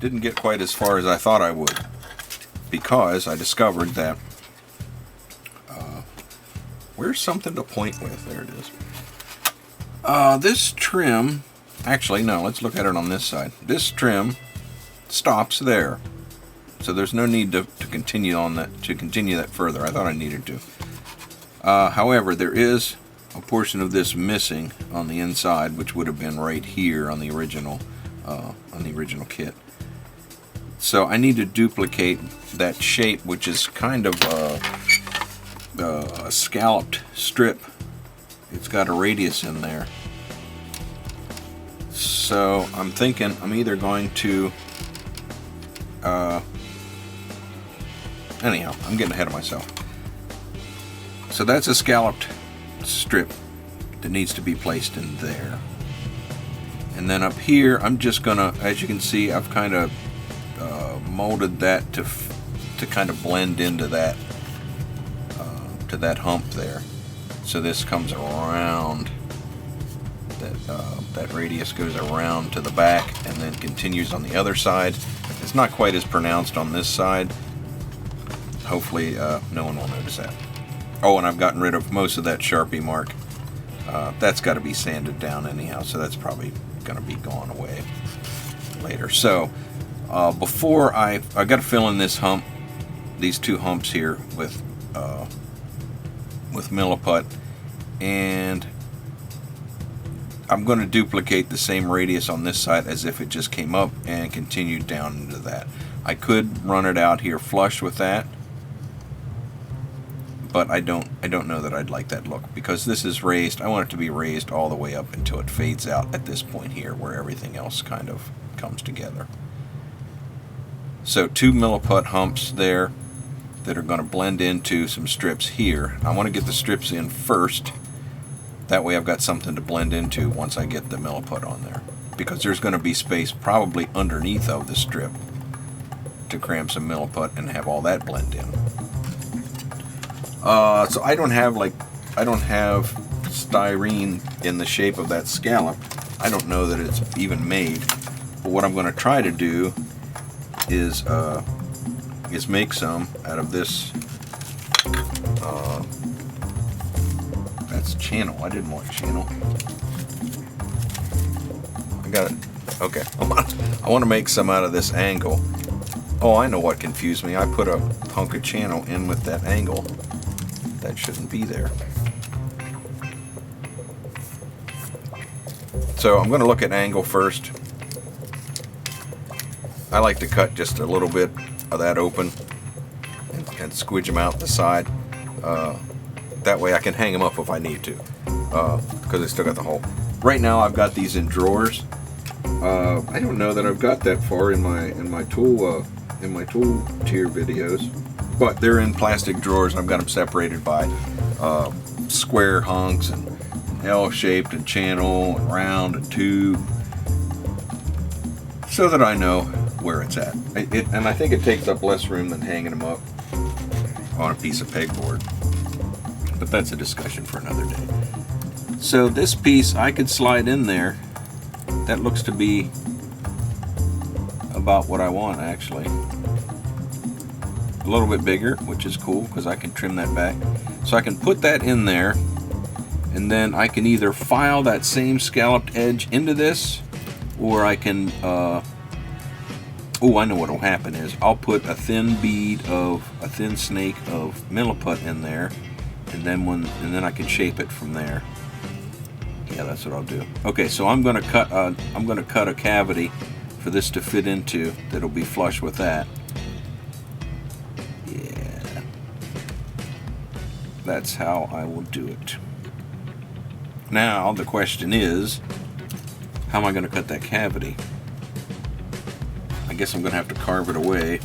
didn't get quite as far as I thought I would, because I discovered that where's something to point with? There it is. This trim, actually no, let's look at it on this side. This trim stops there, so there's no need to continue on that, to continue that further. I thought I needed to. However, there is a portion of this missing on the inside, which would have been right here on the original kit. So I need to duplicate that shape, which is kind of a scalloped strip. It's got a radius in there. So I'm thinking I'm either going to anyhow, I'm getting ahead of myself. So that's a scalloped strip that needs to be placed in there. And then up here, I'm just gonna, as you can see, I've kind of molded that to kind of blend into that to that hump there. So this comes around, that radius goes around to the back and then continues on the other side. It's not quite as pronounced on this side. Hopefully no one will notice that. Oh, and I've gotten rid of most of that Sharpie mark. That's got to be sanded down anyhow, so that's probably going to be gone away later. So before I've got to fill in this hump, these two humps here with milliput, and I'm going to duplicate the same radius on this side as if it just came up and continued down into that. I could run it out here flush with that, but I don't know that I'd like that look, because this is raised. I want it to be raised all the way up until it fades out at this point here where everything else kind of comes together. So 2 milliput humps there that are going to blend into some strips here. I want to get the strips in first. That way I've got something to blend into once I get the milliput on there, because there's going to be space probably underneath of the strip to cram some milliput and have all that blend in. So I don't have styrene in the shape of that scallop. I don't know that it's even made. But what I'm going to try to do is make some out of this. That's channel. I didn't want channel. I got it. Okay. I want to make some out of this angle. Oh, I know what confused me. I put a hunk of channel in with that angle. That shouldn't be there. So I'm going to look at angle first. I like to cut just a little bit of that open and squidge them out the side. That way I can hang them up if I need to, because I still got the hole. Right now I've got these in drawers. I don't know that I've got that far in my tool tier videos, but they're in plastic drawers. I've got them separated by square hunks and L-shaped and channel and round and tube, so that I know where it's at. And I think it takes up less room than hanging them up on a piece of pegboard. But that's a discussion for another day. So this piece I could slide in there. That looks to be about what I want, actually. A little bit bigger, which is cool because I can trim that back. So I can put that in there, and then I can either file that same scalloped edge into this, or I can oh, I know what will happen is I'll put a thin snake of milliput in there, and then I can shape it from there. Yeah, that's what I'll do. Okay, so I'm going to cut a cavity for this to fit into that'll be flush with that. Yeah, that's how I will do it. Now the question is, how am I going to cut that cavity? I guess I'm going to have to carve it away.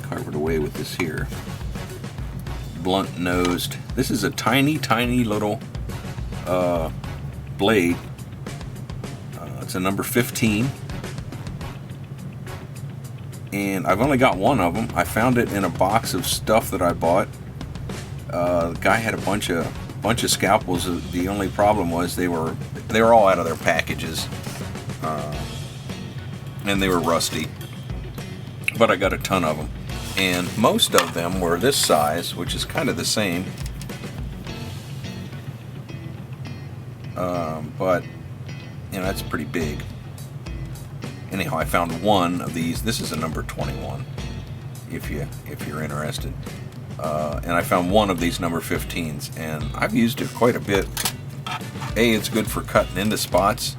Carve it away with this here. Blunt nosed. This is a tiny little blade. It's a number 15. And I've only got one of them. I found it in a box of stuff that I bought. The guy had a bunch of scalpels. The only problem was they were all out of their packages, and they were rusty. But I got a ton of them, and most of them were this size, which is kind of the same. But you know, that's pretty big. Anyhow, I found one of these. This is a number 21, if you're interested. And I found one of these number 15s, and I've used it quite a bit. It's good for cutting into spots.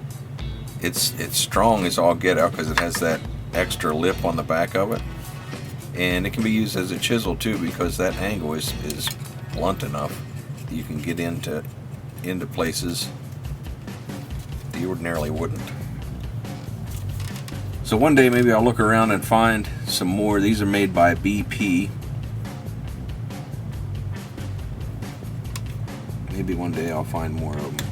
It's strong as all get out because it has that extra lip on the back of it, and it can be used as a chisel too because that angle is blunt enough that you can get into places that you ordinarily wouldn't. So one day maybe I'll look around and find some more. These are made by BP. Maybe one day I'll find more of them.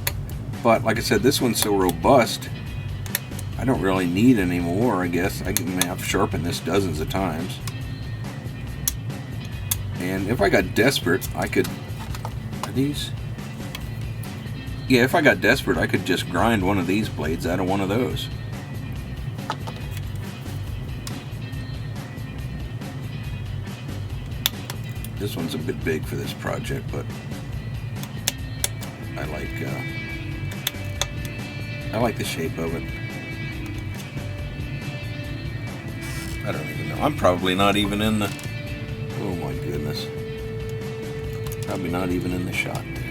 But like I said, this one's so robust, I don't really need any more, I guess. I can have sharpened this dozens of times. And if I got desperate, I could... Are these? Yeah, if I got desperate, I could just grind one of these blades out of one of those. This one's a bit big for this project, but I like the shape of it. I don't even know. I'm probably not even in the... Oh my goodness. Probably not even in the shot there.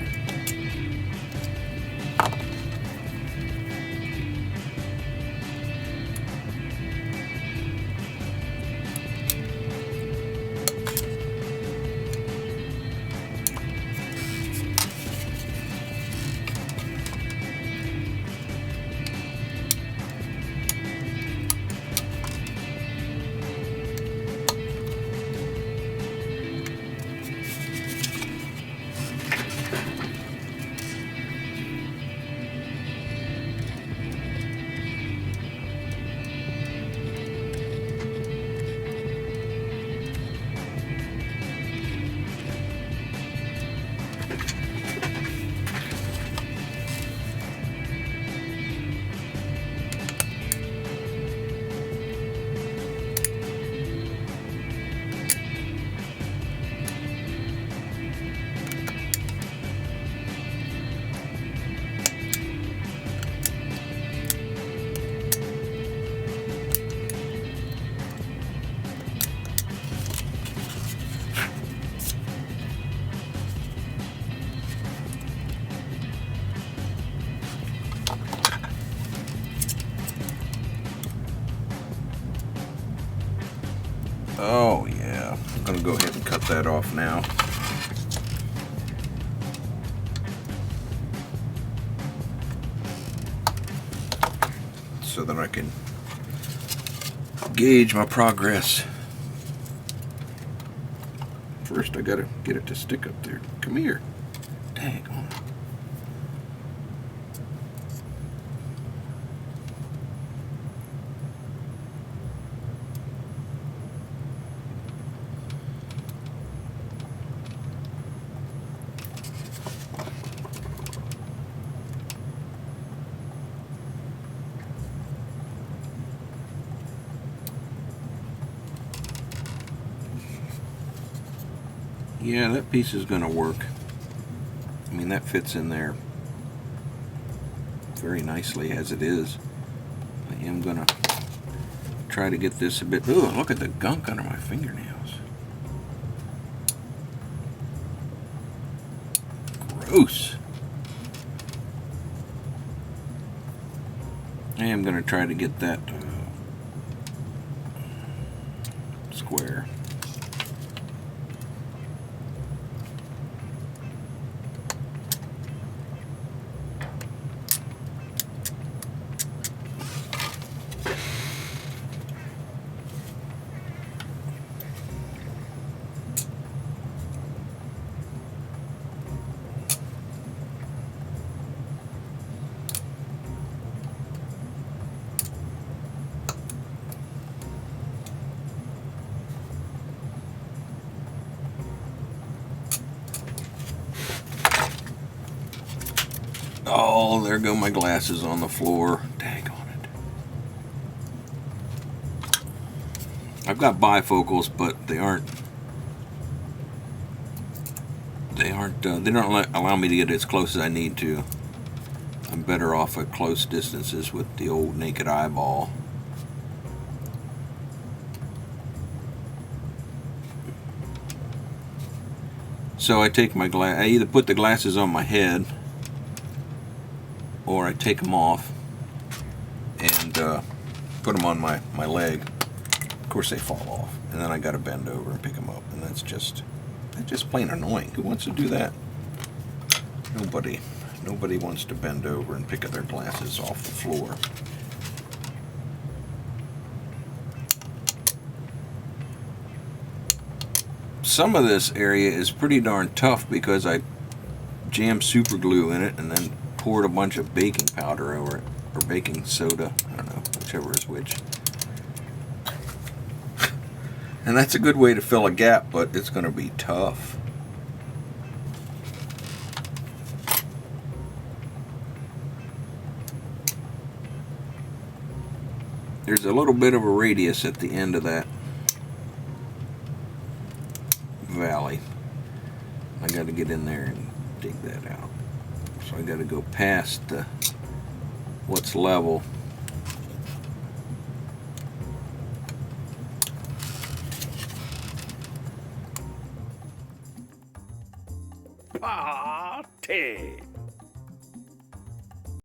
Oh yeah, I'm gonna go ahead and cut that off now. So that I can gauge my progress. First I gotta get it to stick up there. Come here. Dang on. Yeah, that piece is going to work. I mean, that fits in there very nicely as it is. I am going to try to get this a bit... Ooh, look at the gunk under my fingernails. Gross. I am going to try to get that square. there go my glasses on the floor. Dang on it. I've got bifocals, but they don't allow me to get as close as I need to. I'm better off at close distances with the old naked eyeball. So I take my I either put the glasses on my head, or I take them off and put them on my leg. Of course they fall off, and then I got to bend over and pick them up, and that's just plain annoying. Who wants to do that? Nobody wants to bend over and pick up their glasses off the floor. Some of this area is pretty darn tough because I jammed super glue in it and then poured a bunch of baking powder over it, or baking soda, I don't know, whichever is which. And that's a good way to fill a gap, but it's going to be tough. There's a little bit of a radius at the end of that valley. I got to get in there and dig that out. So I got to go past what's level. Party.